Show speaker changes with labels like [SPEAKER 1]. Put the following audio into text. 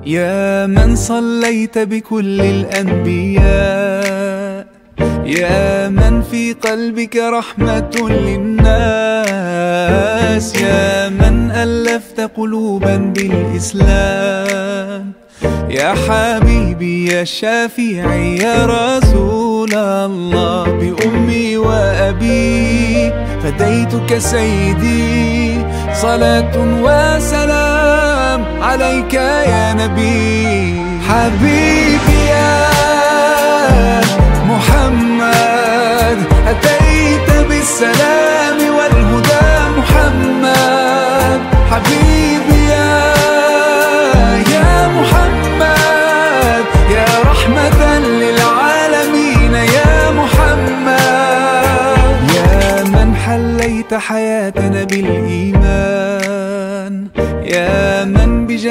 [SPEAKER 1] يا من صليت بكل الأنبياء، يا من في قلبك رحمة للناس، يا من ألفت قلوبا بالإسلام، يا حبيبي يا شافعي يا رسول الله، بأمي وأبي فديتك سيدي، صلاة وسلام عليك يا نبي. حبيبي يا محمد أتيت بالسلام والهدى محمد، حبيبي يا محمد يا رحمة للعالمين يا محمد، يا من حليت حياتنا بالإيمان، يا من بجنة